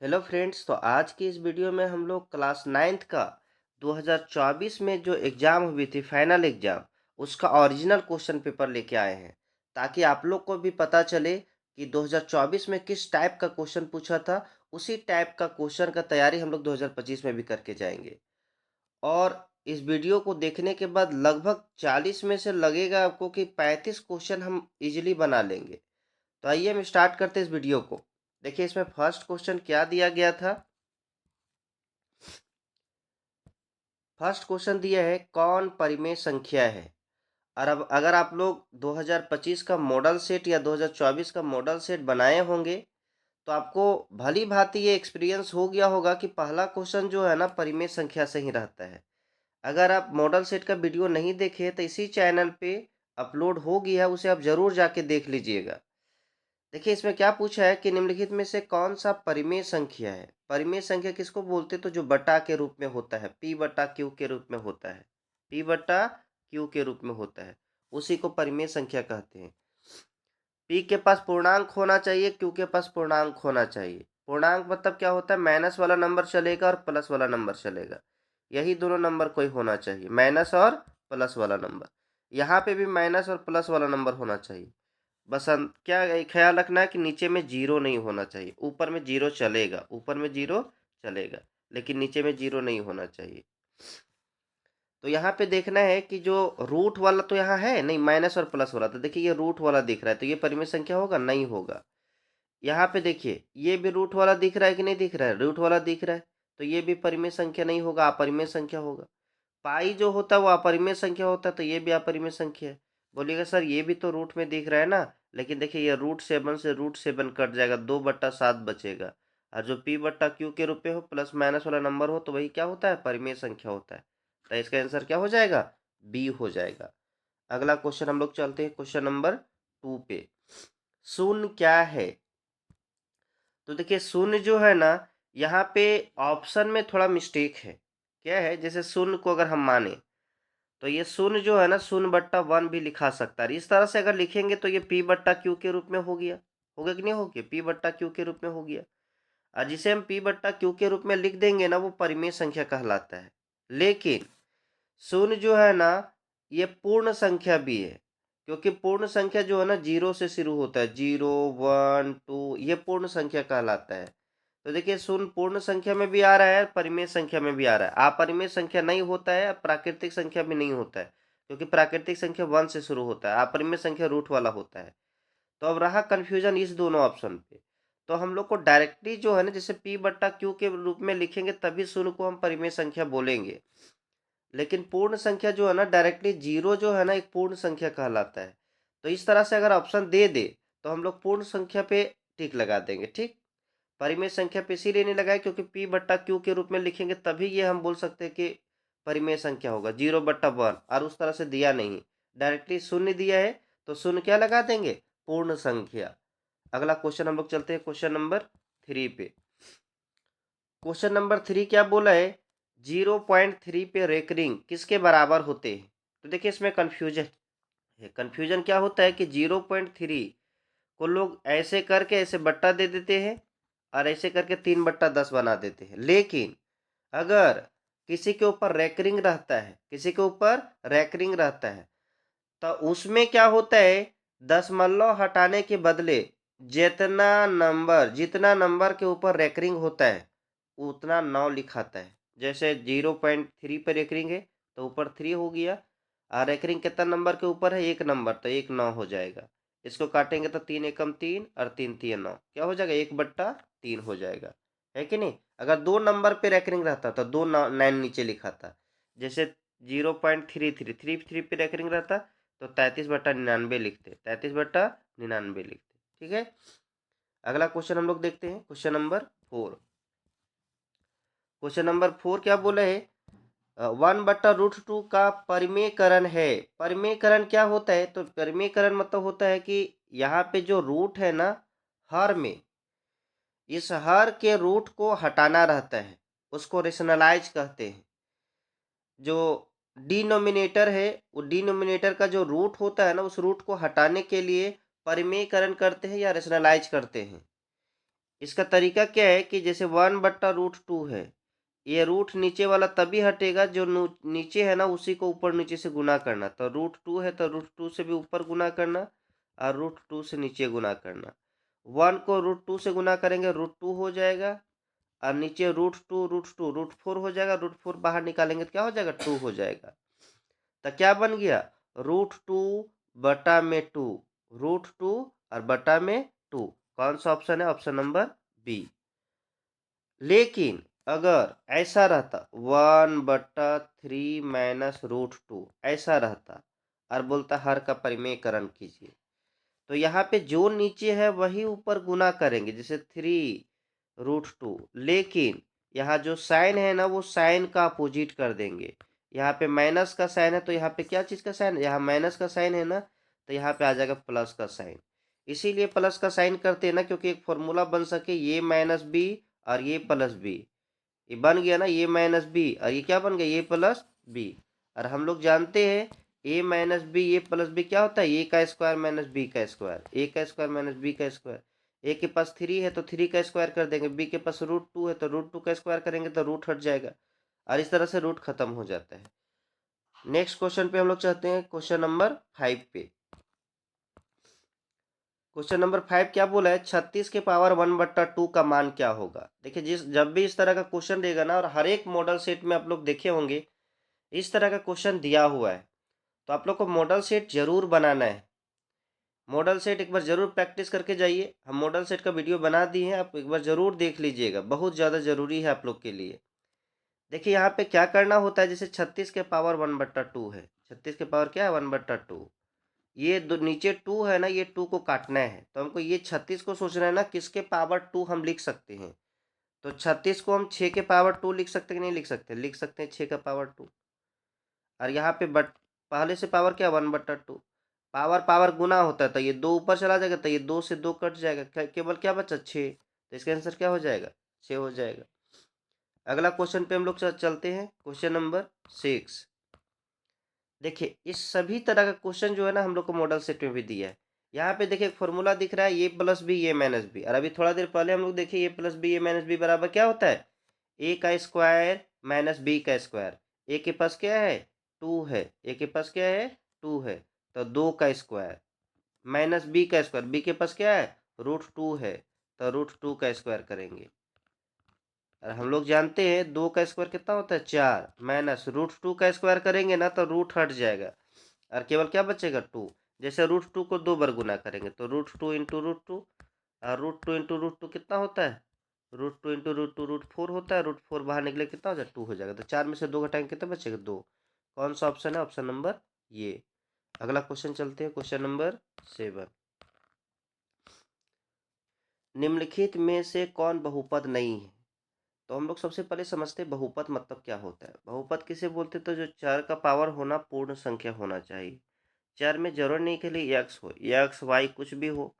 Hello friends. तो आज की इस वीडियो में हम लोग क्लास नाइन्थ का 2024 में जो एग्ज़ाम हुई थी फाइनल एग्ज़ाम, उसका ओरिजिनल क्वेश्चन पेपर लेके आए हैं ताकि आप लोग को भी पता चले कि 2024 में किस टाइप का क्वेश्चन पूछा था। उसी टाइप का क्वेश्चन का तैयारी हम लोग 2025 में भी करके जाएंगे। और इस वीडियो को देखने के बाद लगभग 40 में से लगेगा आपको कि 35 क्वेश्चन हम इजीली बना लेंगे। तो आइए हम स्टार्ट करते हैं इस वीडियो को। देखिए इसमें फर्स्ट क्वेश्चन क्या दिया गया था। फर्स्ट क्वेश्चन दिया है कौन परिमेय संख्या है। और अब अगर आप लोग 2025 का मॉडल सेट या 2024 का मॉडल सेट बनाए होंगे तो आपको भली भांति ये एक्सपीरियंस हो गया होगा कि पहला क्वेश्चन जो है ना परिमेय संख्या से ही रहता है। अगर आप मॉडल सेट का वीडियो नहीं देखे तो इसी चैनल पे अपलोड हो गया है, उसे आप जरूर जाके देख लीजिएगा। देखिए इसमें क्या पूछा है कि निम्नलिखित में से कौन सा परिमेय संख्या है। परिमेय संख्या किसको बोलते हैं? तो जो बटा के रूप में होता है, पी बटा क्यू के रूप में होता है, पी बटा क्यू के रूप में होता है, उसी को परिमेय संख्या कहते हैं। पी के पास पूर्णांक होना चाहिए, क्यू के पास पूर्णांक होना चाहिए। पूर्णांक मतलब क्या होता है? माइनस वाला नंबर चलेगा और प्लस वाला नंबर चलेगा। यही दोनों नंबर कोई होना चाहिए, माइनस और प्लस वाला नंबर। यहाँ पे भी माइनस और प्लस वाला नंबर होना चाहिए। बस क्या ख्याल रखना है कि नीचे में जीरो नहीं होना चाहिए। ऊपर में जीरो चलेगा, ऊपर में जीरो चलेगा, लेकिन नीचे में जीरो नहीं होना चाहिए। तो यहाँ पे देखना है कि जो रूट वाला तो यहाँ है नहीं, माइनस और प्लस वाला। तो देखिए ये रूट वाला दिख रहा है, तो ये परिमेय संख्या होगा? नहीं होगा। यहाँ पे देखिए ये भी रूट वाला दिख रहा है कि नहीं दिख रहा है? रूट वाला दिख रहा है, तो ये भी परिमेय संख्या नहीं होगा, अपरिमेय संख्या होगा। पाई जो होता है वो अपरिमेय संख्या होता है, तो ये भी अपरिमेय संख्या है। बोलिएगा सर ये भी तो रूट में दिख रहा है ना, लेकिन देखिए ये रूट 7 से रूट 7 कट जाएगा, 2/7 बचेगा। और जो पी बट्टा क्यू के रूप में हो, प्लस माइनस वाला नंबर हो, तो वही क्या होता है? परिमेय संख्या होता है। तो इसका आंसर क्या हो जाएगा? बी हो जाएगा। अगला क्वेश्चन हम लोग चलते हैं क्वेश्चन नंबर 2 पे। शून्य क्या है? तो देखिए शून्य जो है ना, यहाँ पे ऑप्शन में थोड़ा मिस्टेक है। क्या है? जैसे शून्य को अगर हम माने तो ये शून्य जो है ना, 0/1 भी लिखा सकता है। इस तरह से अगर लिखेंगे तो ये पी बट्टा क्यू के रूप में हो गया। होगा कि नहीं हो गया? पी बट्टा क्यू के रूप में हो गया। और जिसे हम पी बट्टा क्यू के रूप में लिख देंगे ना, वो परिमेय संख्या कहलाता है। लेकिन शून्य जो है ना, ये पूर्ण संख्या भी है, क्योंकि पूर्ण संख्या जो है ना जीरो से शुरू होता है। 0 1 2 ये पूर्ण संख्या कहलाता है। तो देखिए शून्य पूर्ण संख्या में भी आ रहा है, परिमेय संख्या में भी आ रहा है। अपरिमेय संख्या नहीं होता है, प्राकृतिक संख्या भी नहीं होता है, क्योंकि प्राकृतिक संख्या 1 से शुरू होता है, अपरिमेय संख्या रूट वाला होता है। तो अब रहा कंफ्यूजन इस दोनों ऑप्शन पे। तो हम लोग को डायरेक्टली जो है ना, जैसे पी बट्टा क्यू के रूप में लिखेंगे तभी शून्य को हम परिमेय संख्या बोलेंगे। लेकिन पूर्ण संख्या जो है ना, डायरेक्टली जीरो जो है ना, एक पूर्ण संख्या कहलाता है। तो इस तरह से अगर ऑप्शन दे दे तो हम लोग पूर्ण संख्या पे टिक लगा देंगे। ठीक, परिमेय संख्या पे इसीलिए नहीं लगाए क्योंकि पी बट्टा क्यू के रूप में लिखेंगे तभी ये हम बोल सकते हैं कि परिमेय संख्या होगा। 0/1 और उस तरह से दिया नहीं, डायरेक्टली शून्य दिया है, तो शून्य क्या लगा देंगे? पूर्ण संख्या। अगला क्वेश्चन हम लोग चलते हैं क्वेश्चन नंबर 3 पे। क्वेश्चन नंबर 3 क्या बोला है? 0.3 पे रेकरिंग किसके बराबर होते हैं? तो देखिए इसमें कंफ्यूजन है। कंफ्यूजन क्या होता है कि 0.3 को लोग ऐसे करके ऐसे बट्टा दे देते हैं और ऐसे करके 3/10 बना देते हैं। लेकिन अगर किसी के ऊपर रैकरिंग रहता है, किसी के ऊपर रैकरिंग रहता है, तो उसमें क्या होता है? दशमलव हटाने के बदले जितना नंबर के ऊपर रैकरिंग होता है उतना 9 लिखाता है। जैसे 0.3 पर रैकरिंग है तो ऊपर 3 हो गया, और रैकरिंग कितना नंबर के ऊपर है? 1 नंबर, तो 1 9 हो जाएगा। इसको काटेंगे तो 3 एकम 3 और 3 3 9, क्या हो जाएगा? 1/3 हो जाएगा। है कि नहीं? अगर 2 नंबर पे रैकरिंग रहता तो 9 नीचे लिखा था। जैसे 0.33 पे रैकरिंग रहता तो 33/99 लिखते, 33/99 लिखते। ठीक है, अगला क्वेश्चन हम लोग देखते हैं क्वेश्चन नंबर 4। क्वेश्चन नंबर 4 क्या बोला है? 1/√2 का परिमेयकरण है। परिमेयकरण क्या होता है? तो परिमेयकरण मतलब होता है कि यहाँ पे जो रूट है ना, हर में इस हर के रूट को हटाना रहता है, उसको रेशनलाइज कहते हैं। जो डिनोमिनेटर है, वो डिनोमिनेटर का जो रूट होता है ना, उस रूट को हटाने के लिए परिमेयकरण करते हैं या रेशनलाइज करते हैं। इसका तरीका क्या है कि जैसे 1/√2 है, ये रूट नीचे वाला तभी हटेगा जो नीचे है ना, उसी को ऊपर नीचे से गुना करना। तो √2 है तो √2 से भी ऊपर गुना करना और √2 से नीचे गुना करना। 1 को √2 से गुना करेंगे, √2 हो जाएगा और नीचे √2 √4 हो जाएगा। √4 बाहर निकालेंगे तो क्या हो जाएगा, 2 हो जाएगा। तो क्या बन गया, √2/2, √2 और बटा में 2। कौन सा ऑप्शन है, ऑप्शन नंबर बी। लेकिन अगर ऐसा रहता 1/3 - ऐसा रहता और बोलता हर का परिमेयकरण कीजिए, तो यहाँ पे जो नीचे है वही ऊपर गुना करेंगे, जैसे 3√2। लेकिन यहाँ जो साइन है ना, वो साइन का अपोजिट कर देंगे। यहाँ पे माइनस का साइन है तो यहाँ पे क्या चीज़ का साइन है, यहाँ माइनस का साइन है ना, तो यहाँ पे आ जाएगा प्लस का साइन। इसीलिए प्लस का साइन करते हैं ना, क्योंकि एक फॉर्मूला बन सके, ये -b और ये +b। ये बन गया ना, ये -b और ये क्या बन गया, ये +b। और हम लोग जानते हैं a - b, ये +b क्या होता है, a का स्क्वायर - b का स्क्वायर, a का स्क्वायर - b का स्क्वायर। a के पास 3 है तो 3 का स्क्वायर कर देंगे, b के पास √2 है तो √2 का स्क्वायर करेंगे तो रूट हट जाएगा और इस तरह से रूट खत्म हो जाता है। नेक्स्ट क्वेश्चन पे हम लोग चाहते हैं, क्वेश्चन नंबर 5 पे। क्वेश्चन नंबर 5 क्या बोला है, 36 के पावर 1/2 का मान क्या होगा। देखिए, जब भी इस तरह का क्वेश्चन देगा ना, और हर एक मॉडल सेट में आप लोग देखे होंगे इस तरह का क्वेश्चन दिया हुआ है, तो आप लोग को मॉडल सेट जरूर बनाना है। मॉडल सेट एक बार जरूर प्रैक्टिस करके जाइए। हम मॉडल सेट का वीडियो बना दिए हैं, आप एक बार जरूर देख लीजिएगा, बहुत ज़्यादा जरूरी है आप लोग के लिए। देखिए यहाँ पे क्या करना होता है, जैसे 36 के पावर 1/2 है, 36 के पावर क्या है, 1/2। ये दो नीचे 2 है ना, ये 2 को काटना है, तो हमको ये 36 को सोचना है ना, किसके पावर 2 हम लिख सकते हैं। तो 36 को हम 6 के पावर 2 लिख सकते हैं कि नहीं लिख सकते, लिख सकते हैं 6 का पावर 2। और यहाँ पे बट पहले से पावर क्या, 1/2। पावर पावर गुना होता है, तो ये 2 ऊपर चला जाएगा, तो ये 2 से 2 कट जाएगा, केवल क्या बचा, 6। तो इसका आंसर क्या हो जाएगा, 6 हो जाएगा। अगला क्वेश्चन पे हम लोग चलते हैं, क्वेश्चन नंबर 6। देखिए, इस सभी तरह का क्वेश्चन जो है ना, हम लोग को मॉडल सेट में भी दिया है। यहाँ पे देखिए एक फॉर्मूला दिख रहा है, ये +b ये -b, और अभी थोड़ा देर पहले हम लोग देखिए ये +b ये -b बराबर क्या होता है, a का स्क्वायर -b का स्क्वायर। a के पास क्या है, 2 है, a के पास क्या है, 2 है, तो 2 का स्क्वायर -b का स्क्वायर, b के पास क्या है, √2 है, तो √2 का स्क्वायर करेंगे। और हम लोग जानते हैं 2 का स्क्वायर कितना होता है, 4, माइनस √2 का स्क्वायर करेंगे ना तो रूट हट जाएगा और केवल क्या बचेगा, 2। जैसे √2 को 2 बार गुना करेंगे तो √2 इंटू √2, और √2 इंटू √2 कितना होता है, √2 इंटू √2 √4 होता है। √4 बाहर निकले कितना हो जाएगा, 2 हो जाएगा। तो 4 में से 2 घटाएंगे कितना बचेगा, 2। कौन सा ऑप्शन है, ऑप्शन नंबर ये। अगला क्वेश्चन चलते हैं, क्वेश्चन नंबर 7। निम्नलिखित में से कौन बहुपद नहीं है। तो हम लोग सबसे पहले समझते हैं बहुपद मतलब क्या होता है। बहुपद किसे बोलते हैं, तो जो चर का पावर होना पूर्ण संख्या होना चाहिए। चर में जरूर नहीं के लिए एक्स हो, एक्स वाई कुछ भी हो,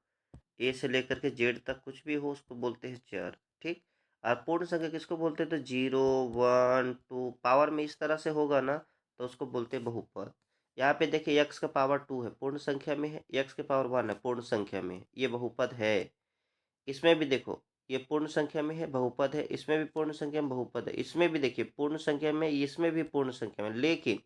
ए से लेकर के जेड तक कुछ भी हो, उसको बोलते हैं चर। ठीक। और पूर्ण संख्या किसको बोलते हैं, तो 0 1 2 पावर में इस तरह से होगा ना, तो उसको बोलते हैं बहुपद। यहाँ पे देखिए एक्स का पावर 2 है, पूर्ण संख्या में है, एक्स के पावर 1 है, पूर्ण संख्या में है, ये बहुपद है। इसमें भी देखो, ये पूर्ण संख्या में है, बहुपद है, इसमें भी पूर्ण संख्या में बहुपद है, इसमें भी देखिए पूर्ण संख्या में, इसमें भी पूर्ण संख्या में। लेकिन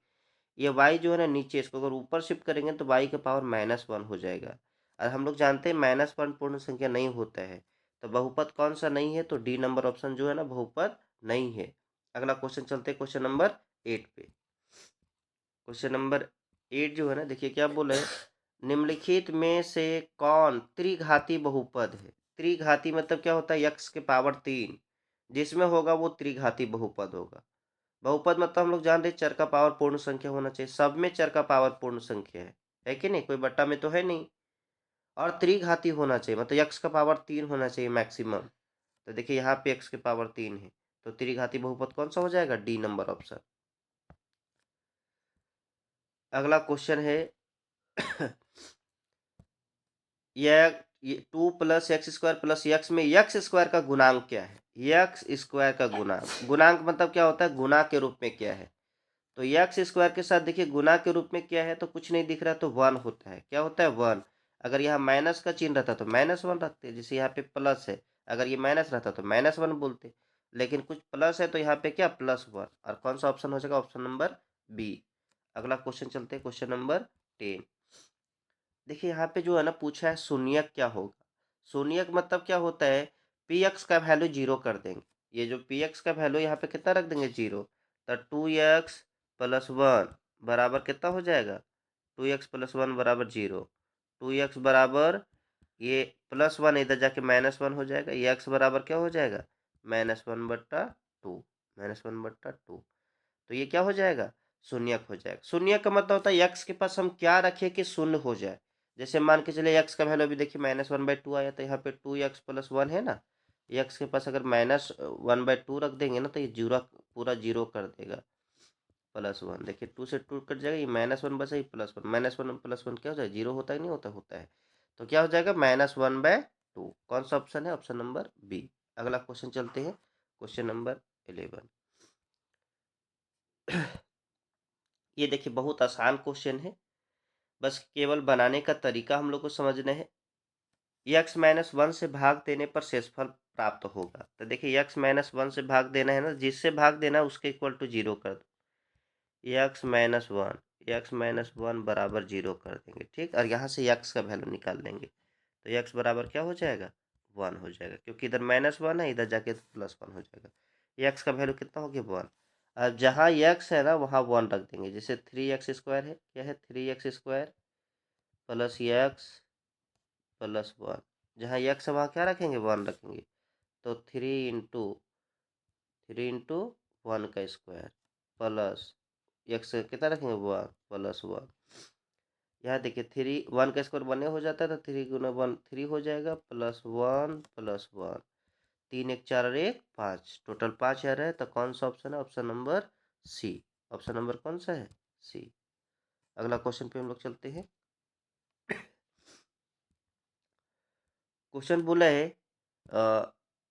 ये y जो है ना नीचे, इसको अगर ऊपर शिफ्ट करेंगे तो y का पावर -1 हो जाएगा। और हम लोग जानते हैं -1 पूर्ण संख्या नहीं होता है। तो बहुपद कौन सा नहीं है, तो डी नंबर ऑप्शन जो है ना बहुपद नहीं है। अगला क्वेश्चन चलते हैं, क्वेश्चन नंबर 8 पे। क्वेश्चन नंबर 8 जो है ना, देखिए क्या बोला है, निम्नलिखित में से कौन त्रिघाती बहुपद है। त्रिघाती मतलब क्या होता है, x के पावर 3 जिसमें होगा वो त्रिघाती बहुपद होगा। बहुपद मतलब हम लोग जान रहे चर का पावर पूर्ण संख्या होना चाहिए, सब में चर का पावर पूर्ण संख्या है कि नहीं, कोई बट्टा में तो है नहीं। और त्रिघाती होना चाहिए, मतलब x का पावर 3 होना चाहिए मैक्सिमम। तो देखिए यहाँ पे x के पावर 3 है, तो त्रिघाती बहुपद कौन सा हो जाएगा, डी नंबर ऑप्शन। अगला क्वेश्चन है यह 2 + x² + x में x² का गुणांक क्या है। x² का गुणांक, गुणांक मतलब क्या होता है, गुना के रूप में क्या है। तो x² के साथ देखिए गुना के रूप में क्या है, तो कुछ नहीं दिख रहा, तो 1 होता है। क्या होता है, 1। अगर यहाँ माइनस का चिन्ह रहता तो -1 रखते, जैसे यहाँ पे प्लस है, अगर ये माइनस रहता तो -1 बोलते, लेकिन कुछ प्लस है तो यहाँ पे क्या +1, और कौन सा ऑप्शन हो जाएगा, ऑप्शन नंबर बी। अगला क्वेश्चन चलते हैं, क्वेश्चन नंबर 10। देखिए यहाँ पे जो है ना पूछा है शून्यक क्या होगा। शून्यक मतलब क्या होता है, पी एक्स का वैल्यू 0 कर देंगे। ये जो पी एक्स का वैल्यू यहाँ पे कितना रख देंगे, 0। तो 2x + 1 बराबर कितना हो जाएगा, 2x + 1 बराबर 0। 2x बराबर ये +1 इधर जाके -1 हो जाएगा, ये x बराबर क्या हो जाएगा, -1/2, -1/2। तो ये क्या हो जाएगा, शून्यक हो जाएगा। शून्यक का मतलब होता है x के पास हम क्या रखें कि शून्य हो जाए। जैसे मान के चलिए x का वैल्यू अभी देखिए -1/2 आया, तो यहाँ पे 2x + 1 है ना, x के पास अगर -1/2 रख देंगे ना तो ये जीरो पूरा जीरो कर देगा, +1। देखिए 2 से 2 कट जाएगा, ये -1 बचा, ये +1, -1 + 1 क्या हो जाएगा, जीरो होता है नहीं होता, होता है। तो क्या हो जाएगा, -1/2। कौन सा ऑप्शन है, ऑप्शन नंबर बी। अगला क्वेश्चन चलते हैं, क्वेश्चन नंबर 11। ये देखिए बहुत आसान क्वेश्चन है, बस केवल बनाने का तरीका हम लोग को समझना है। x-1 से भाग देने पर शेषफल प्राप्त होगा। तो देखिए x-1 से भाग देना है ना, जिससे भाग देना है उसके इक्वल टू 0 कर दो, x-1 बराबर 0 कर देंगे, ठीक। और यहाँ से x का वैल्यू निकाल लेंगे, तो x बराबर क्या हो जाएगा, 1 हो जाएगा, क्योंकि इधर -1 है, इधर जाके +1 हो जाएगा। x का वैल्यू कितना हो गया, 1। अब जहाँ x है ना वहाँ 1 रख देंगे। जैसे 3x² है, क्या है, 3x² + x + 1, जहाँ x है वहाँ क्या रखेंगे, 1 रखेंगे। तो 3 × 1 प्लस x कितना रखेंगे, 1 + 1। यहाँ देखिए 1 का स्क्वायर 1 हो जाता है, तो 3 × 1 3 हो जाएगा, +1 + 1, 3 1 4 और 1 5, टोटल 5 आ रहा है। तो कौन सा ऑप्शन है, option number C. Option number कौन सा है, सी। अगला क्वेश्चन पे हम लोग चलते हैं। क्वेश्चन बोला है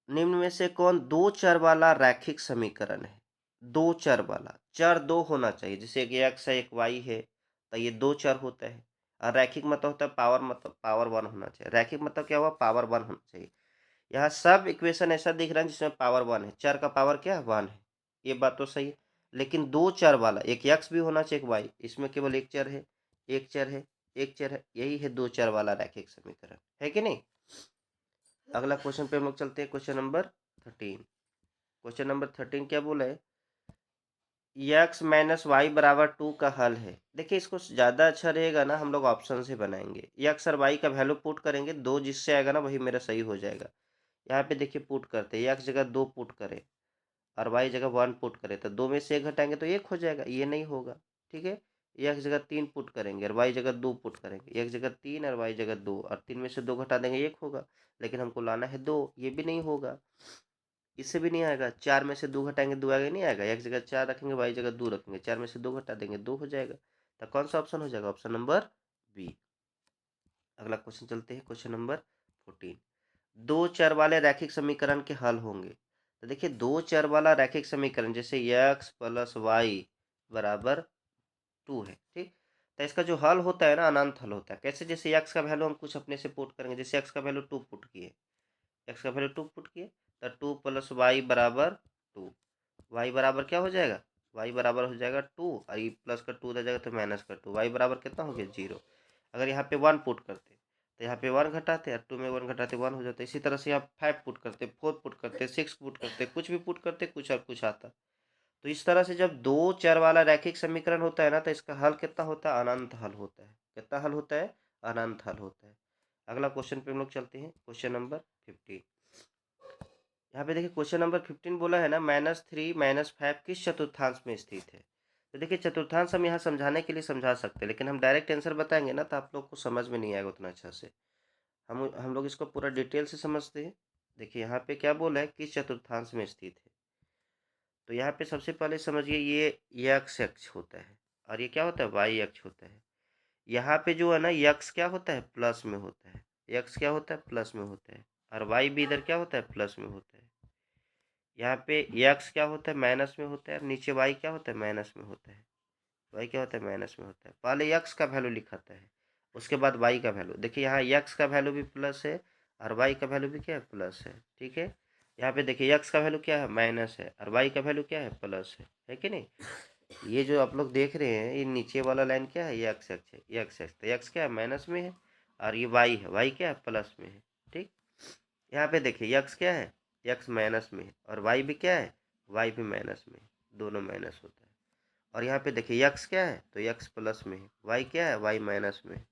निम्न में से कौन दो चर वाला रैखिक समीकरण है। दो चर वाला, चर दो होना चाहिए, जैसे एक x है एक y है, तो ये दो चर होता है। और रैखिक मतलब होता है पावर, मतलब पावर 1 होना चाहिए। रैखिक मतलब क्या हुआ, पावर 1 होना चाहिए। यहाँ सब इक्वेशन ऐसा दिख रहा है जिसमें पावर 1 है, चर का पावर क्या है, 1 है। ये बात तो सही है, लेकिन दो चर वाला, एक x भी होना चाहिए एक y, इसमें केवल एक चर है, एक चर है, एक चर है, यही है दो चर वाला रैखिक समीकरण, है कि नहीं। अगला क्वेश्चन पे हम लोग चलते हैं, क्वेश्चन नंबर 13। क्वेश्चन नंबर 13 क्या बोला है, x-y बराबर 2 का हल है। देखिए इसको ज़्यादा अच्छा रहेगा ना, हम लोग ऑप्शन से बनाएंगे। x और y का वैल्यू पुट करेंगे, दो जिससे आएगा ना वही मेरा सही हो जाएगा। यहाँ पे देखिए पुट करते हैं, x जगह 2 पुट करें और y जगह 1 पुट करें, तो 2 में से 1 घटाएंगे तो 1 हो जाएगा, ये नहीं होगा, ठीक है। x जगह 3 पुट करेंगे और y जगह 2 पुट करेंगे, x जगह 3 और y जगह 2, और 3 में से 2 घटा देंगे 1 होगा, लेकिन हमको लाना है 2, ये भी नहीं होगा, इससे भी नहीं आएगा। 4 में से 2 घटाएंगे 2 आएगा, नहीं आएगा। x जगह 4 रखेंगे, y जगह 2 रखेंगे, 4 में से 2 घटा देंगे 2 हो जाएगा। तो कौन सा ऑप्शन हो जाएगा, ऑप्शन नंबर बी। अगला क्वेश्चन चलते हैं, क्वेश्चन नंबर 14। दो चर वाले रैखिक समीकरण के हल होंगे। तो देखिए दो चर वाला रैखिक समीकरण, जैसे x + y बराबर 2 है, ठीक। तो इसका जो हल होता है ना, अनंत हल होता है। कैसे, जैसे x का वैल्यू हम कुछ अपने से पुट करेंगे, जैसे x का वैल्यू 2 पुट किए, x का वैल्यू 2 पुट किए, तो 2 + y बराबर 2, y बराबर क्या हो जाएगा, y बराबर हो जाएगा 2, और ये प्लस का 2 रह जाएगा तो -2, y बराबर कितना हो गया, 0। अगर यहाँ पे 1 पुट करते तो यहाँ पे 1 घटाते, और 2 में 1 घटाते 1 हो जाता है। इसी तरह से यहाँ 5 पुट करते, 4 पुट करते, 6 पुट करते, कुछ भी पुट करते, कुछ और कुछ आता। तो इस तरह से जब दो चर वाला रैखिक समीकरण होता है ना, तो इसका हल कितना होता है, अनंत हल होता है। कितना हल होता है, अनंत हल होता है। अगला क्वेश्चन पे हम लोग चलते हैं, क्वेश्चन नंबर 15। यहाँ पे देखिए क्वेश्चन नंबर 15 बोला है ना, -3 -5 किस चतुर्थांश में स्थित है। तो देखिए चतुर्थांश हम यहाँ समझाने के लिए समझा सकते हैं, लेकिन हम डायरेक्ट आंसर बताएंगे ना तो आप लोग को समझ में नहीं आएगा उतना अच्छा से। हम लोग इसको पूरा डिटेल से समझते हैं। देखिए यहाँ पे क्या बोला है, किस चतुर्थांश में स्थित है। तो यहाँ पे सबसे पहले समझिए, ये x अक्ष होता है और ये क्या होता है, y अक्ष होता है। यहाँ पे जो है ना x क्या होता है, प्लस में होता है, x क्या होता है, प्लस में होता है, और y भी इधर क्या होता है, प्लस में होता है। यहाँ पे x क्या होता है, माइनस में होता है, और नीचे y क्या होता है, माइनस में होता है। y क्या होता है, माइनस में होता है। पहले x का वैल्यू लिखाता है, उसके बाद y का वैल्यू। देखिए यहाँ x का वैल्यू भी प्लस है और वाई का वैल्यू भी क्या है, प्लस है। ठीक है, यहाँ पे देखिए एक्स का वैल्यू क्या है, माइनस है, और वाई का वैल्यू क्या है, प्लस है कि नहीं। ये जो आप लोग देख रहे हैं, ये नीचे वाला लाइन क्या है, ये एक्स एक्स है, ये एक्स एक्स, तो एक्स क्या है, माइनस में है, और ये वाई है, वाई क्या है, प्लस में है। ठीक, यहाँ पे देखिए एक्स क्या है, एक्स माइनस में है, और वाई भी क्या है, वाई भी माइनस में है, दोनों माइनस होता है। और यहाँ पे देखिए एक्स क्या है, तो एक्स प्लस में है, वाई क्या है, वाई माइनस में है।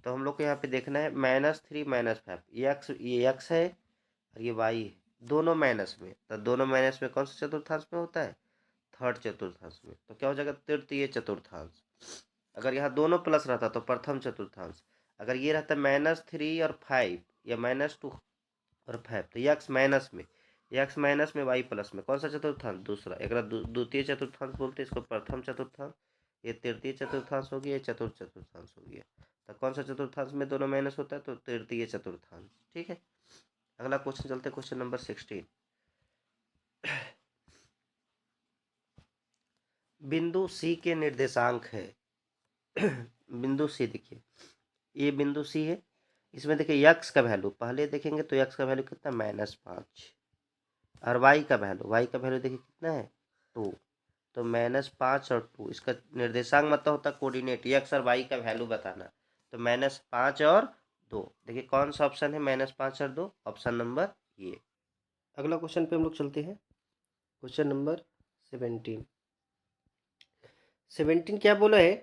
तो हम लोग को यहाँ पे देखना है -3 -5, ये एक्स है और ये वाई है, दोनों माइनस में, तो दोनों माइनस में कौन सा चतुर्थांश में होता है, थर्ड चतुर्थांश में। तो क्या हो जाएगा, तृतीय चतुर्थांश। अगर यहाँ दोनों प्लस रहता तो प्रथम चतुर्थांश। अगर ये रहता -3 और 5 या -2 और 5, तो एक्स माइनस में, एक्स माइनस में वाई प्लस में, कौन सा चतुर्थांश, दूसरा। एक द्वितीय चतुर्थांश बोलते हैं इसको, प्रथम चतुर्थांश। ये तृतीय चतुर्थांश हो गया, ये चतुर्थ चतुर्थांश हो गया। तो कौन सा चतुर्थांश में दोनों माइनस होता है, तो तृतीय चतुर्थांश। ठीक है, अगला क्वेश्चन चलते, क्वेश्चन नंबर 16। बिंदु सी के निर्देशांक है। बिंदु सी देखिए, ये बिंदु सी है, इसमें देखिए यक्स का वैल्यू पहले देखेंगे तो यक्स का वैल्यू कितना, -5, और वाई का वैल्यू देखिए कितना है, 2। तो -5 और 2, इसका निर्देशांक मतलब होता है कोऑर्डिनेट, एक्स और वाई का वैल्यू बताना। तो -5 और 2, देखिए कौन सा ऑप्शन है, -5 और 2, ऑप्शन नंबर ये। अगला क्वेश्चन पे हम लोग चलते हैं, क्वेश्चन नंबर 17। 17 क्या बोला है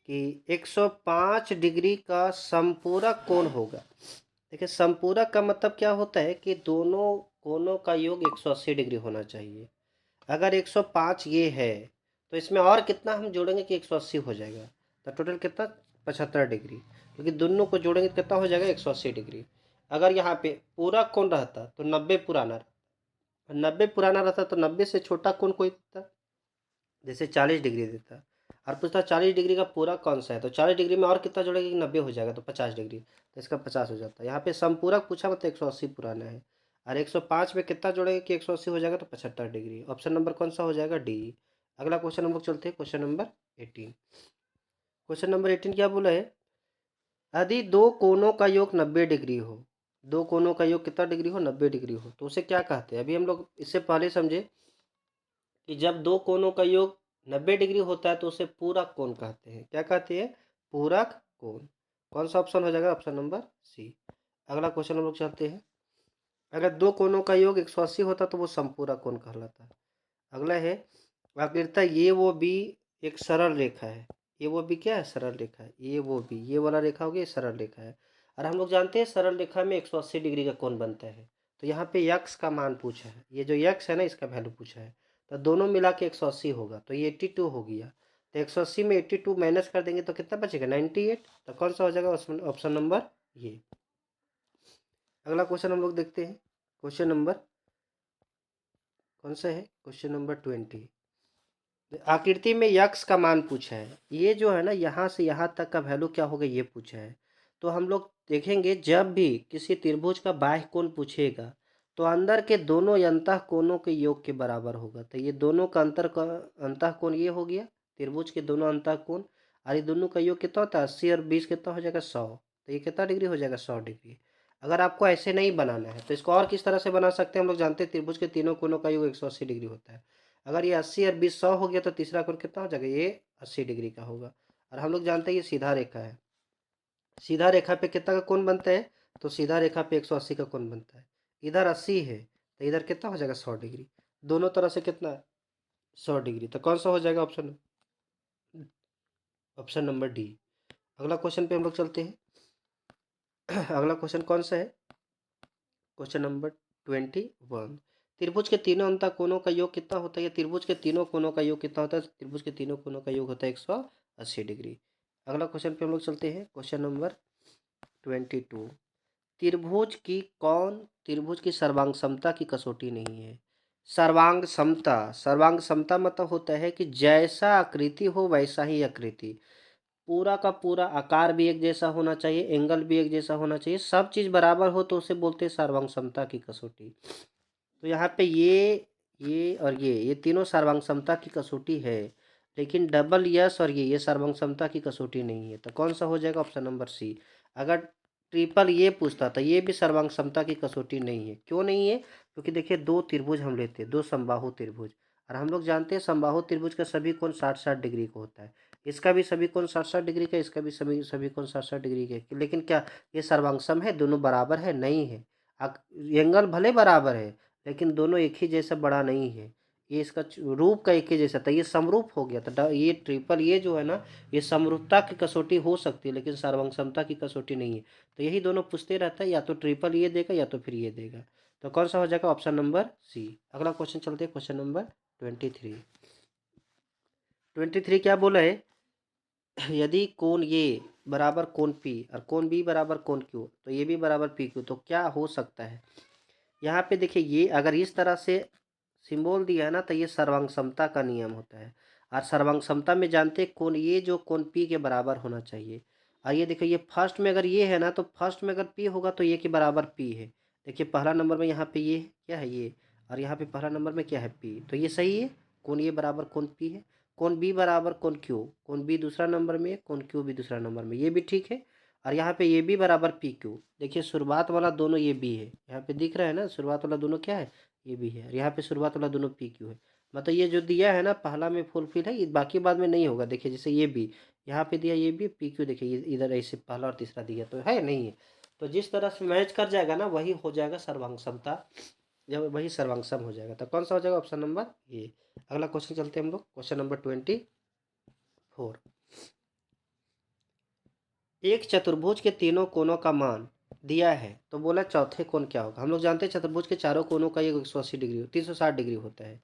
कि 105 डिग्री का संपूरक कोण होगा। देखिए संपूरक का मतलब क्या होता है कि दोनों कोणों का योग 180 डिग्री होना चाहिए। अगर 105 ये है तो इसमें और कितना हम जोड़ेंगे कि 180 हो जाएगा, तो टोटल कितना, 75 डिग्री, क्योंकि दोनों को जोड़ेंगे तो कितना हो जाएगा, 180 डिग्री। अगर यहाँ पे पूरक कोण रहता तो 90 पुराना, 90 पुराना रहता तो 90 से छोटा कोण कोई देता, जैसे 40 डिग्री देता। और पूछता 40 डिग्री का पूरा कौन सा है, तो 40 डिग्री में और कितना जोड़ेगा कि 90 हो जाएगा, तो 50 डिग्री, तो इसका 50 हो जाता है। यहाँ पे संपूरक पूछा मतलब 180 पुराना है, और 105 में कितना जोड़ेगा कि 180 हो जाएगा, तो 75 डिग्री। ऑप्शन नंबर कौन सा हो जाएगा, डी। अगला क्वेश्चन हम लोग चलते हैं, क्वेश्चन नंबर 18। क्वेश्चन नंबर 18 क्या बोला है, यदि दो कोनों का योग 90 डिग्री हो, दो कोनों का योग कितना डिग्री हो, 90 डिग्री हो, तो उसे क्या कहते हैं। अभी हम लोग इससे पहले समझे कि जब दो कोनों का योग 90 डिग्री होता है तो उसे पूरक कोण कहते हैं। क्या कहते हैं, पूरक कोण। कौन सा ऑप्शन हो जाएगा, ऑप्शन नंबर सी। अगला क्वेश्चन हम लोग चाहते हैं, अगर दो कोनों का योग 180 होता तो वो संपूरक कोण कहलाता है। अगला है, आखिरतः ये वो भी एक सरल रेखा है, ये वो भी क्या है, सरल रेखा है, ये वो भी, ये वाला रेखा हो गया, सरल रेखा है। और हम लोग जानते हैं सरल रेखा में 180 डिग्री का कोण बनता है। तो यहाँ पे यक्स का मान पूछा है, ये जो यक्स है ना इसका वैल्यू पूछा है, तो दोनों मिला के 180 होगा, तो ये 82 हो गया। तो 180 में 82 माइनस कर देंगे तो कितना बचेगा, 98। तो कौन सा हो जाएगा, ऑप्शन नंबर ये। अगला क्वेश्चन हम लोग देखते हैं, क्वेश्चन नंबर कौन सा है, क्वेश्चन नंबर 20। आकृति में यक्स का मान पूछा है, ये जो है ना यहाँ से यहाँ तक का वैल्यू क्या होगा ये पूछा है। तो हम लोग देखेंगे जब भी किसी त्रिभुज का बाह्य कोण पूछेगा तो अंदर के दोनों अंतः कोणों के योग के बराबर होगा। तो ये दोनों का अंतः कोण ये हो गया, त्रिभुज के दोनों अंतः कोण, और ये दोनों का योग कितना होता है, 80 और 20 कितना हो जाएगा, 100। तो ये कितना डिग्री हो जाएगा, 100 डिग्री। अगर आपको ऐसे नहीं बनाना है तो इसको और किस तरह से बना सकते हैं, हम लोग जानते हैं त्रिभुज के तीनों कोणों का योग 180 डिग्री होता है। अगर ये 80 और 20 100 हो गया तो तीसरा कोण कितना हो जाएगा, ये 80 डिग्री का होगा। और हम लोग जानते हैं ये सीधा रेखा है, सीधा रेखा पे कितना का कोण बनता है, तो सीधा रेखा पे 180 का कोण बनता है। इधर 80 है तो इधर कितना हो जाएगा, 100 डिग्री। दोनों तरह से कितना, 100 डिग्री। तो कौन सा हो जाएगा, ऑप्शन ऑप्शन नंबर डी। अगला क्वेश्चन पे हम लोग चलते हैं। अगला क्वेश्चन कौन सा है, क्वेश्चन नंबर 21। त्रिभुज के तीनों अंतः कोणों का योग कितना होता है, त्रिभुज के तीनों कोणों का योग कितना होता है, त्रिभुज के तीनों कोणों का योग होता है 180 डिग्री। अगला क्वेश्चन पे हम लोग चलते हैं, क्वेश्चन नंबर 22। त्रिभुज की सर्वांग समता की कसौटी नहीं है। सर्वांग समता, सर्वांग समता मतलब होता है कि जैसा आकृति हो वैसा ही आकृति, पूरा का पूरा आकार भी एक जैसा होना चाहिए, एंगल भी एक जैसा होना चाहिए, सब चीज़ बराबर हो तो उसे बोलते हैं सर्वांग समता की कसौटी। तो यहाँ पे ये और ये तीनों सर्वांग समता की कसौटी है, लेकिन डबल यस और ये सर्वांग समता की कसौटी नहीं है। तो कौन सा हो जाएगा, ऑप्शन नंबर सी। अगर ट्रिपल ये पूछता था, ये भी सर्वांग समता की कसौटी नहीं है। क्यों नहीं है? क्योंकि देखिए दो त्रिभुज हम लेते हैं, दो समबाहु त्रिभुज, और हम लोग जानते हैं समबाहु त्रिभुज का सभी कोण 60-60 डिग्री का होता है। इसका भी सभी कोण 60-60 डिग्री का, इसका भी सभी सभी कोण 60-60 डिग्री का है। लेकिन क्या ये सर्वांग सम है? दोनों बराबर है? नहीं है। एंगल भले बराबर है, लेकिन दोनों एक ही जैसा बड़ा नहीं है। ये इसका रूप का एक ही जैसा था, ये समरूप हो गया था। ये ट्रिपल ये जो है ना, ये समरूपता की कसौटी हो सकती है, लेकिन सर्वांग समता की कसौटी नहीं है। तो यही दोनों पूछते रहता है, या तो ट्रिपल ये देगा या तो फिर ये देगा। तो कौन सा हो जाएगा? Option number C. अगला क्वेश्चन चलते हैं, क्वेश्चन नंबर 23। 23 क्या बोला है? यदि कोण ये बराबर कोण पी और कोण बी बराबर कोण क्यू, तो ये भी बराबर पी क्यू, तो क्या हो सकता है? यहाँ पे देखिए, ये अगर इस तरह से सिंबल दिया है ना, तो ये सर्वांग समता का नियम होता है। और सर्वांग समता में जानते हैं कोण ये जो कोण पी के बराबर होना चाहिए। और ये देखिए, ये फर्स्ट में अगर ये है ना, तो फर्स्ट में अगर पी होगा तो ये के बराबर पी है। देखिए पहला नंबर में यहाँ पे ये क्या है, ये, और यहाँ पे पहला नंबर में क्या है, पी, तो ये सही है। कोण ये बराबर कोण पी है। कोण बी बराबर कोण क्यू, कोण बी दूसरा नंबर में है, कोण क्यू भी दूसरा नंबर में, ये भी ठीक है। और यहाँ पे ये भी बराबर पी क्यू। देखिए शुरुआत वाला दोनों ये बी है, यहाँ पे दिख रहा है ना, शुरुआत वाला दोनों क्या है, ये भी है। और यहाँ पे शुरुआत वाला दोनों पी क्यू है। मतलब ये जो दिया है ना, पहला में फुलफिल है, ये बाकी बाद में नहीं होगा। देखिए जैसे ये भी यहाँ पे दिया, ये भी पी क्यू, देखिए ये इधर ऐसे पहला और तीसरा दिया तो है नहीं है। तो जिस तरह से मैच कर जाएगा ना, वही हो जाएगा सर्वांग समता, जब वही सर्वांग हो जाएगा। तो कौन सा हो जाएगा? Option number A. अगला क्वेश्चन चलते हैं हम लोग, क्वेश्चन नंबर 24। एक चतुर्भुज के तीनों कोनों का मान दिया है, तो बोला चौथे कोण क्या होगा। हम लोग जानते हैं चतुर्भुज के चारों कोनों का योग 180 डिग्री 360 डिग्री होता है।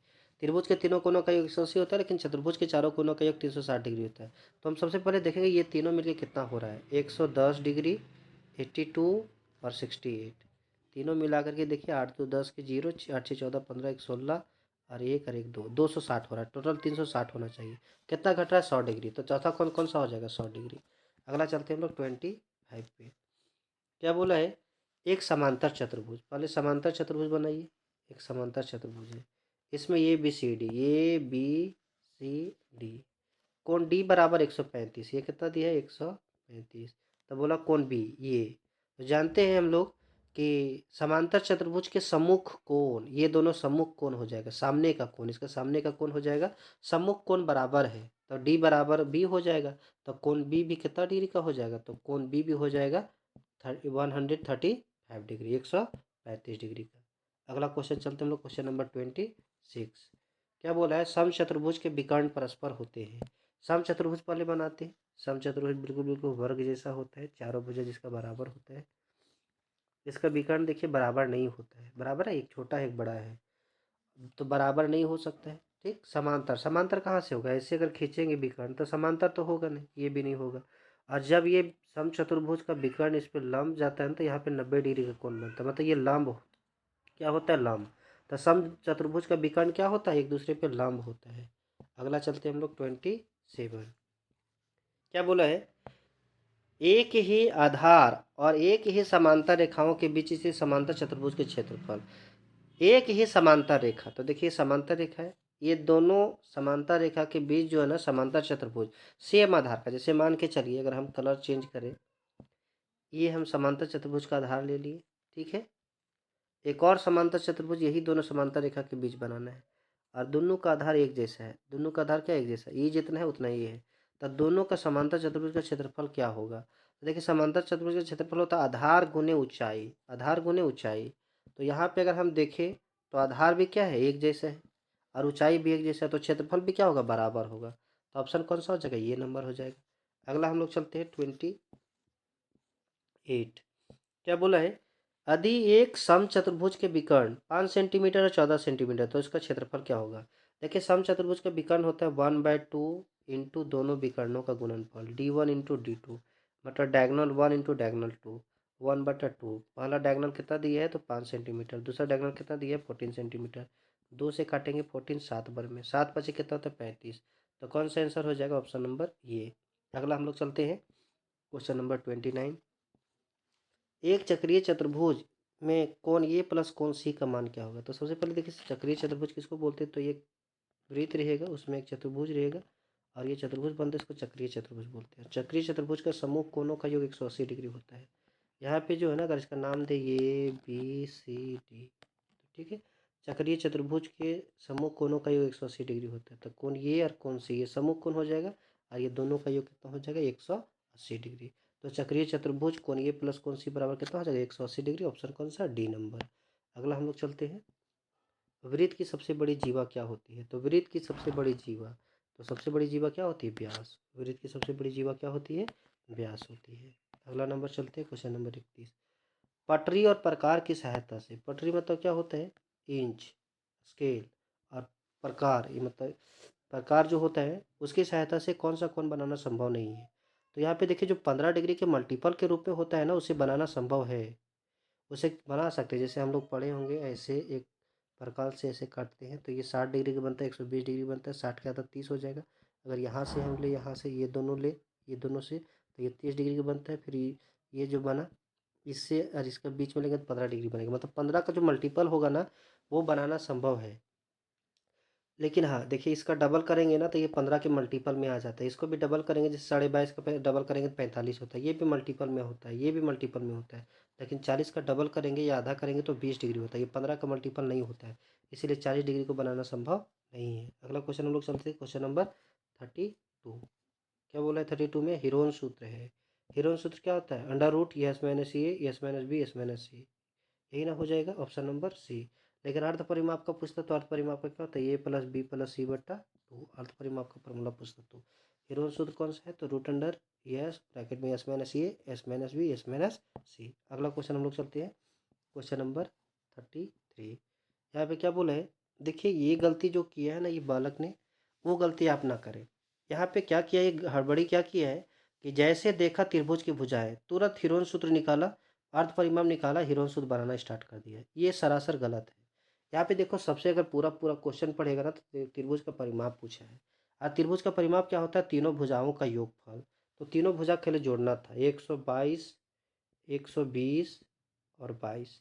त्रिभुज के तीनों कोनों का योग 180 होता है, लेकिन चतुर्भुज के चारों कोनों का योग 360 डिग्री होता है। तो हम सबसे पहले देखेंगे ये तीनों मिलकर कितना हो रहा है। 110 डिग्री, 82 और 68। तीनों मिला करके देखिए, 8 2 10 के 0, 8 6 14 15 1 16 और 1 और 1 2, 260 हो रहा है। टोटल 360 होना चाहिए। कितना घट रहा है? 100 डिग्री। तो चौथा कौन कौन सा हो जाएगा? 100 डिग्री। अगला चलते हैं हम लोग 25 पे। क्या बोला है? एक समांतर चतुर्भुज, पहले समांतर चतुर्भुज बनाइए। एक समांतर चतुर्भुज है, इसमें A B C D, A B C D. कोण डी बराबर 135, ये कितना दिया है? 135। तो बोला कोण बी ये, तो जानते हैं हम लोग कि समांतर चतुर्भुज के सम्मुख कोण, ये दोनों सम्मुख कोण हो जाएगा। सामने का कोण, इसका सामने का कोण हो जाएगा। सम्मुख कोण बराबर है, तो डी बराबर बी हो जाएगा। तो कोण बी भी कितना डिग्री का हो जाएगा? तो कोण बी भी हो जाएगा 135 डिग्री, 135 डिग्री का। अगला क्वेश्चन चलते हैं हम लोग, क्वेश्चन नंबर 26। क्या बोला है? समचतुर्भुज के विकर्ण परस्पर होते हैं। समचतुर्भुज पहले बनाते हैं। समचतुर्भुज बिल्कुल बिल्कुल वर्ग जैसा होता है, चारों भुजा जिसका बराबर होता है। इसका विकर्ण देखिए बराबर नहीं होता है, बराबर है, एक छोटा है एक बड़ा है, तो बराबर नहीं हो सकता है। ठीक, समांतर, समांतर कहाँ से होगा? ऐसे अगर खींचेंगे विकर्ण तो समांतर तो होगा नहीं, ये भी नहीं होगा। और जब ये समचतुर्भुज का विकर्ण इस पे लंब जाता है ना, तो यहाँ पे 90 डिग्री का कोण बनता है, मतलब ये लंब क्या होता है? लंब। तो समचतुर्भुज का विकर्ण क्या होता है? एक दूसरे पे लंब होता है। अगला चलते हैं हम लोग 27। क्या बोला है? एक ही आधार और एक ही समांतर रेखाओं के बीच से समांतर चतुर्भुज के क्षेत्रफल। एक ही समांतर रेखा, तो देखिए समांतर रेखा है, ये दोनों समांतर रेखा के बीच जो है ना, समांतर चतुर्भुज सेम आधार का, जैसे मान के चलिए अगर हम कलर चेंज करें, ये हम समांतर चतुर्भुज का आधार ले लिए, ठीक है। एक और समांतर चतुर्भुज यही दोनों समांतर रेखा के बीच बनाना है, और दोनों का आधार एक जैसा है। दोनों का आधार क्या एक जैसा है? ये जितना है उतना ये है। तो दोनों का समांतर चतुर्भुज का क्षेत्रफल क्या होगा? तो देखिए समांतर चतुर्भुज का क्षेत्रफल होता है आधार गुने ऊंचाई, आधार गुने ऊंचाई। तो यहाँ पे अगर हम देखें, तो आधार भी क्या है? एक जैसा है, और ऊंचाई भी एक जैसा है, तो क्षेत्रफल भी क्या होगा? बराबर होगा। तो ऑप्शन कौन सा हो जाएगा? ये नंबर हो जाएगा। अगला हम लोग चलते हैं 28। क्या बोला है? यदि एक समचतुर्भुज के विकर्ण 5 सेंटीमीटर और 14 सेंटीमीटर, तो इसका क्षेत्रफल क्या होगा? देखिए समचतुर्भुज का विकर्ण होता है 1/2 इंटू दोनों विकर्णों का गुणनफल D1 इंटू D2, मतलब डायगोनल 1 इंटू डायगोनल 2, 1/2। पहला डायगोनल कितना दिया है? तो 5 सेंटीमीटर। दूसरा डायगोनल कितना दिया है? 14 सेंटीमीटर। 2 से काटेंगे 14, 7 बार में 7 बचे कितना होता है? 35। तो कौन सा आंसर हो जाएगा? ऑप्शन नंबर ये। अगला हम लोग चलते हैं, क्वेश्चन नंबर 29। एक चक्रीय चतुर्भुज में कोण ए प्लस कोण सी का मान क्या होगा? तो सबसे पहले देखिए चक्रीय चतुर्भुज किसको बोलते हैं? तो ये वृत्त रहेगा, उसमें एक चतुर्भुज रहेगा, और ये चतुर्भुज बनते हैं, इसको चक्रीय चतुर्भुज बोलते हैं। चक्रीय चतुर्भुज का समूह कोणों का योग 180 डिग्री होता है। यहाँ पे जो है ना, अगर इसका नाम दे ए बी सी डी, ठीक है। चक्रीय चतुर्भुज के समूह कोणों का योग 180 डिग्री होता है, तो कोण ये और कोण सी, ये समूह कोण हो जाएगा, और ये दोनों का योग कितना हो जाएगा, 180 डिग्री। तो चक्रीय चतुर्भुज कोण ए प्लस कोण सी बराबर कितना हो जाएगा, 180 डिग्री। ऑप्शन कौन सा, डी नंबर। अगला हम लोग चलते हैं, वृत्त की सबसे बड़ी जीवा क्या होती है। तो वृत्त की सबसे बड़ी जीवा, तो सबसे बड़ी जीवा क्या होती है, व्यास। वृत्त की सबसे बड़ी जीवा क्या होती है, व्यास होती है। अगला नंबर चलते हैं, क्वेश्चन नंबर 31। पटरी और प्रकार की सहायता से, पटरी मतलब क्या होता है, इंच, स्केल, और प्रकार ये मतलब प्रकार जो होता है, उसकी सहायता से कौन सा कोण बनाना संभव नहीं है। तो यहाँ पे देखिए, जो 15 डिग्री के मल्टीपल के रूप में होता है ना, उसे बनाना संभव है, उसे बना सकते हैं। जैसे हम लोग पढ़े होंगे, ऐसे एक प्रकार से ऐसे काटते हैं, तो ये 60 डिग्री का बनता है, 120 डिग्री बनता है, 60 के आधा 30 हो जाएगा। अगर यहाँ से हम ले, यहाँ से ये दोनों ले, ये दोनों से, तो ये 30 डिग्री का बनता है। फिर ये जो बना, इससे और इसका बीच में लेंगे तो 15 डिग्री बनेगा। मतलब 15 का जो मल्टीपल होगा ना, वो बनाना संभव है। लेकिन हाँ देखिए, इसका डबल करेंगे ना, तो ये 15 के मल्टीपल में आ जाता है। इसको भी डबल करेंगे, जैसे 22.5 का डबल करेंगे तो 45 होता है, ये भी मल्टीपल में होता है, ये भी मल्टीपल में होता है। लेकिन 40 का डबल करेंगे या आधा करेंगे तो 20 डिग्री होता है, ये 15 का मल्टीपल नहीं होता है। इसीलिए 40 डिग्री को बनाना संभव नहीं है। अगला क्वेश्चन हम लोग चलते हैं, क्वेश्चन नंबर 32। क्या बोला है 32 में, हिरोन सूत्र है। हिरोन सूत्र क्या होता है, under root S minus A S minus B S minus C, यही ना हो जाएगा, ऑप्शन नंबर सी। लेकिन अर्ध परिमाप का पूछता तो अर्ध परिमाप का क्या होता है, ए प्लस बी प्लस सी बट्टा टू, अर्ध परिमाप का फॉर्मूला पूछता तो हिरोन सूत्र कौन सा है, तो रूट अंडर एस ब्रैकेट में S minus A S minus B S minus C. अगला क्वेश्चन हम लोग चलते हैं, क्वेश्चन नंबर 33। यहाँ पे क्या बोला है, देखिए ये गलती जो किया है ना ये बालक ने, वो गलती आप ना करें। यहाँ पे क्या किया, ये हड़बड़ी क्या किया है कि जैसे देखा त्रिभुज की भुजाएं, तुरंत हिरोन सूत्र निकाला, अर्ध परिमाप निकाला, हिरोन सूत्र बनाना स्टार्ट कर दिया। ये सरासर गलत है। यहाँ पे देखो, सबसे अगर पूरा पूरा क्वेश्चन पढ़ेगा ना, तो त्रिभुज का परिमाप पूछा है। और त्रिभुज का परिमाप क्या होता है, तीनों भुजाओं का योगफल। तो तीनों भुजा के लिए जोड़ना था, 122, 120 और 22,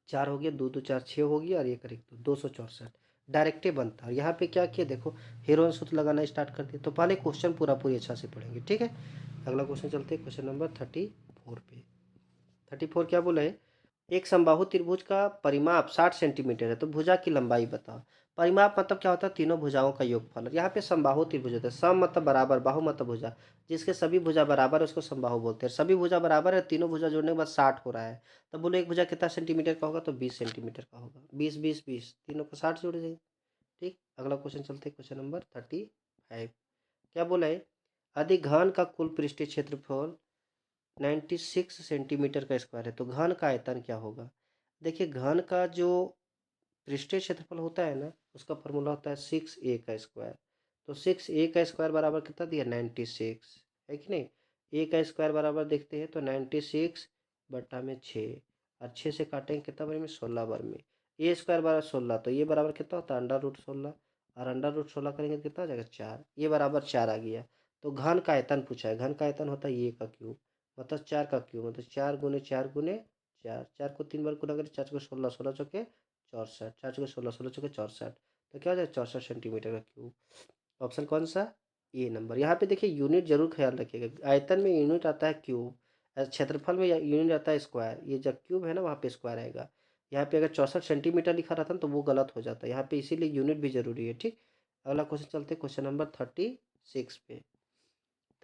4 हो गया, 2 2 4 6 हो गया, और एक और एक 264 डायरेक्टे बनता है। यहाँ पे क्या किया देखो, हेरोन सूत्र लगाना स्टार्ट कर दिया। तो पहले क्वेश्चन पूरा पूरी अच्छा से पढ़ेंगे, ठीक है। अगला क्वेश्चन चलते हैं, क्वेश्चन नंबर 34 पे। 34 क्या बोला है, एक समबाहु त्रिभुज का परिमाप 60 सेंटीमीटर है, तो भुजा की लंबाई बताओ। परिमाप मतलब क्या होता है, तीनों भुजाओं का योगफल। यहाँ पे समबाहु त्रिभुज होता है, सम मतलब बराबर, बाहु मतलब भुजा, जिसके सभी भुजा बराबर है उसको समबाहु बोलते हैं। सभी भुजा बराबर है, तीनों भुजा जोड़ने के बाद 60 हो रहा है, तो बोलो एक भुजा कितना सेंटीमीटर का होगा, तो 20 सेंटीमीटर का होगा। 20 20 20, तीनों को 60 जोड़ देंगे, ठीक। अगला क्वेश्चन चलते हैं, क्वेश्चन नंबर 35। क्या बोला है, अधिघन का कुल पृष्ठीय क्षेत्रफल 96 सेंटीमीटर का स्क्वायर है, तो घन का आयतन क्या होगा। देखिए, घन का जो पृष्ठीय क्षेत्रफल होता है ना, उसका फॉर्मूला होता है 6a का स्क्वायर। तो 6a का स्क्वायर बराबर कितना दिया, 96, है कि नहीं। ए का स्क्वायर बराबर देखते हैं तो 96 बट्टा में 6, और 6 से काटेंगे कितना बार में, 16 बार में। ए स्क्वायर बराबर 16, तो ये बराबर कितना होता है, अंडर रूट 16, और अंडर रूट 16 करेंगे तो कितना हो जाएगा, 4, ये बराबर 4 आ गया। तो घन का आयतन पूछा है, घन का आयतन होता है ये का क्यूब, मतलब 4 का क्यूब, मतलब 4 गुने 4 गुने 4, 4 को 3 बार गुना करें, 4 को 16, 16 चौके 64, 4 चौके 16, 16 चौके 64, तो क्या हो जाएगा, 64 सेंटीमीटर का क्यूब। ऑप्शन कौन सा, ए नंबर। यहाँ पे देखिए, यूनिट जरूर ख्याल रखिएगा, आयतन में यूनिट आता है क्यूब, क्षेत्रफल में यूनिट आता है स्क्वायर। ये जब क्यूब है ना, वहाँ पे स्क्वायर आएगा। यहाँ पे अगर 64 सेंटीमीटर लिखा रहता ना, तो वो गलत हो जाता है यहाँ पे, इसीलिए यूनिट भी जरूरी है, ठीक। अगला क्वेश्चन चलते हैं, क्वेश्चन नंबर 36 पे।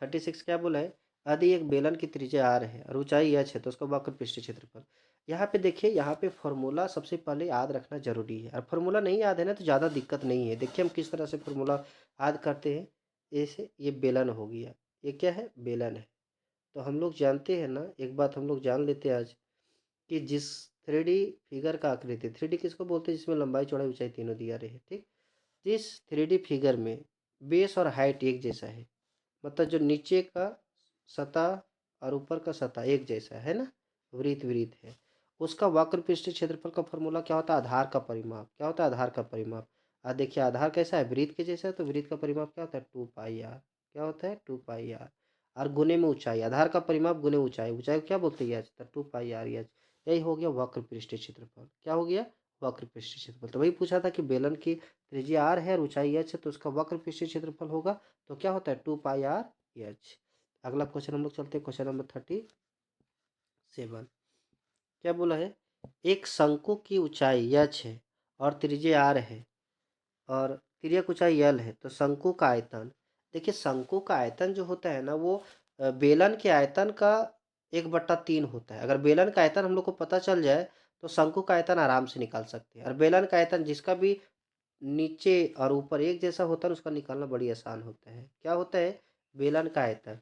36 क्या बोला है, यदि एक बेलन की त्रिज्या आर है और ऊंचाई एच है, तो उसका वक्र पृष्ठीय क्षेत्रफल। यहाँ पे देखिए, यहाँ पे फॉर्मूला सबसे पहले याद रखना जरूरी है, और फॉर्मूला नहीं याद है ना तो ज़्यादा दिक्कत नहीं है। देखिए हम किस तरह से फॉर्मूला याद करते हैं। जैसे ये बेलन हो गया, ये क्या है, बेलन है। तो हम लोग जानते हैं ना, एक बात हम लोग जान लेते हैं आज, कि जिस 3D फिगर का आकृति, 3D किसको बोलते हैं, जिसमें लंबाई चौड़ाई ऊंचाई तीनों दिया रहे, ठीक। जिस 3D फिगर में बेस और हाइट एक जैसा है, मतलब जो नीचे का सतह और ऊपर का सतह एक जैसा है ना, वृत्त वृत्त है, उसका वक्र पृष्ठीय क्षेत्रफल का फॉर्मूला क्या होता है, आधार का परिमाप। क्या होता है, आधार का परिमाप। देखिए आधार कैसा है, वृत्त के जैसा है, तो वृत्त का परिमाप क्या होता है, 2πr। क्या होता है, 2πr। और गुने में ऊंचाई, आधार का परिमाप गुने ऊंचाई, ऊंचाई को क्या बोलते हैं, तो 2πr। यही हो गया वक्र पृष्ठीय क्षेत्रफल। क्या हो गया, वक्र पृष्ठीय क्षेत्रफल। तो वही पूछा था कि बेलन की त्रिज्या आर है और ऊंचाई एच है, तो उसका वक्र पृष्ठीय क्षेत्रफल होगा, तो क्या होता है, 2πr एच। अगला क्वेश्चन हम लोग चलते हैं क्वेश्चन नंबर 37। क्या बोला है, एक शंकु की ऊंचाई h है और त्रिज्या r है और तिर्यक ऊंचाई l है, तो शंकु का आयतन, देखिए शंकु का आयतन जो होता है ना वो बेलन के आयतन का 1/3 होता है। अगर बेलन का आयतन हम लोग को पता चल जाए तो शंकु का आयतन आराम से निकाल सकते हैं। और बेलन का आयतन जिसका भी नीचे और ऊपर एक जैसा होता है उसका निकालना बड़ी आसान होता है। क्या होता है, बेलन का आयतन।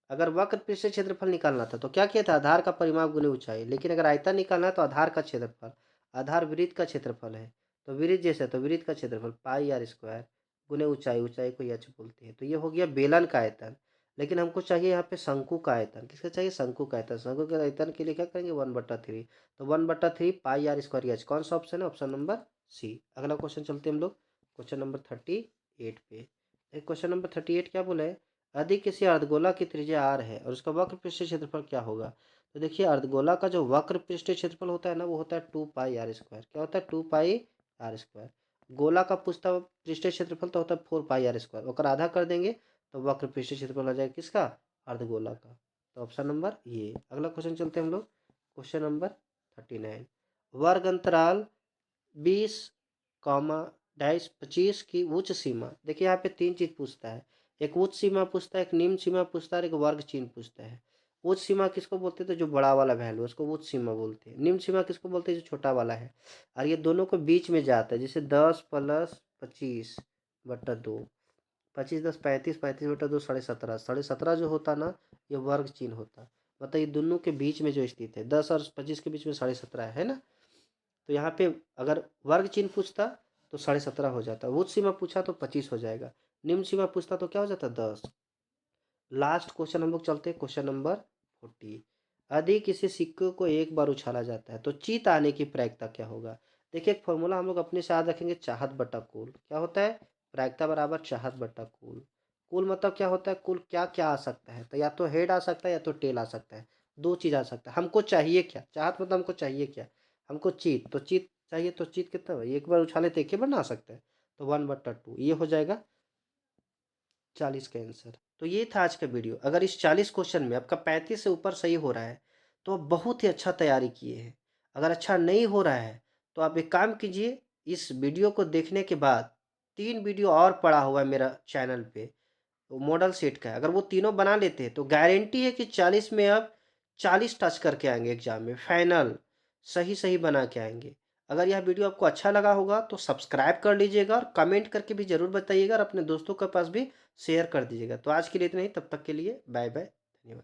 अगर वक्र पृष्ठ से क्षेत्रफल निकालना था तो क्या किया था, आधार का परिमाप गुने ऊंचाई। लेकिन अगर आयतन निकालना है तो आधार का क्षेत्रफल, आधार वृत्त का क्षेत्रफल है, तो वृत्त जैसे तो वृत्त का क्षेत्रफल पाई आर स्क्वायर गुने ऊंचाई, ऊंचाई को एच बोलते हैं। तो ये हो गया बेलन का आयतन। लेकिन हमको चाहिए यहाँ पे शंकु का आयतन। किसका चाहिए, शंकु का आयतन। शंकु के आयतन के लिए क्या करेंगे, 1/3। तो 1/3 पाई आर स्क्वायर एच। कौन सा ऑप्शन है, ऑप्शन नंबर सी। अगला क्वेश्चन चलते हैं हम लोग क्वेश्चन नंबर 38 पे। क्वेश्चन नंबर 38 क्या बोला है, यदि किसी अर्धगोला की त्रिज्या r है और उसका वक्र पृष्ठीय क्षेत्रफल क्या होगा। तो देखिए अर्धगोला का जो वक्र पृष्ठीय क्षेत्रफल होता है ना वो होता है 2πr²। क्या होता है, 2πr²। गोला का पुष्ठा पृष्ठीय क्षेत्रफल तो होता है 4πr²। और आधा कर देंगे तो वक्र पृष्ठीय क्षेत्रफल हो जाएगा किसका, अर्धगोला का। तो ऑप्शन नंबर ये। अगला क्वेश्चन चलते हैं हम लोग क्वेश्चन नंबर 39। वर्ग अंतराल 20, 25 की उच्च सीमा। देखिए यहाँ पे 3 चीज पूछता है, एक उच्च सीमा पूछता है, एक निम्न सीमा पूछता है और एक वर्ग चिन्ह पूछता है। उच्च सीमा किसको बोलते हैं, तो जो बड़ा वाला वैल्यू उसको उच्च सीमा बोलते हैं। निम्न सीमा किसको बोलते हैं, जो छोटा वाला है। और ये दोनों को बीच में जाता है, जैसे 10 + 25/2, 25 10 35, 35/2 17.5, 17.5 जो होता ना ये वर्ग चिन्ह होता। मतलब ये दोनों के बीच में जो स्थित है, 10 और 25 के बीच में 17.5 है ना। तो यहाँ पे अगर वर्ग चिन्ह पूछता तो 17.5 हो जाता, उच्च सीमा पूछा तो 25 हो जाएगा, निम्न सीमा पूछता तो क्या हो जाता 10। लास्ट क्वेश्चन हम लोग चलते हैं क्वेश्चन नंबर 40। यदि किसी सिक्के को एक बार उछाला जाता है तो चित आने की प्रायिकता क्या होगा। देखिए एक फॉर्मूला हम लोग अपने से याद रखेंगे, चाहत बटा कुल। क्या होता है, प्रायिकता बराबर चाहत बटा कुल। कुल मतलब क्या होता है, कुल क्या क्या आ सकता है, तो या तो हेड आ सकता है या तो टेल आ सकता है, दो चीज आ सकता है। हमको चाहिए क्या, चाहत मतलब हमको चाहिए क्या, हमको चित। तो चित चाहिए तो चित कितना, एक बार उछाले तो एक ही बार ना आ सकता है, तो 1/2 ये हो जाएगा 40 का आंसर। तो ये था आज का वीडियो। अगर इस 40 क्वेश्चन में आपका 35 से ऊपर सही हो रहा है तो आप बहुत ही अच्छा तैयारी किए हैं। अगर अच्छा नहीं हो रहा है तो आप एक काम कीजिए, इस वीडियो को देखने के बाद 3 वीडियो और पड़ा हुआ है मेरा चैनल पे, तो मॉडल सेट का है। अगर वो तीनों बना लेते हैं तो गारंटी है कि 40 में आप 40 टच करके आएंगे एग्जाम में, फाइनल सही सही बना के आएंगे। अगर यह वीडियो आपको अच्छा लगा होगा तो सब्सक्राइब कर लीजिएगा और कमेंट करके भी ज़रूर बताइएगा और अपने दोस्तों के पास भी शेयर कर दीजिएगा। तो आज के लिए इतना ही, तब तक के लिए बाय बाय, धन्यवाद।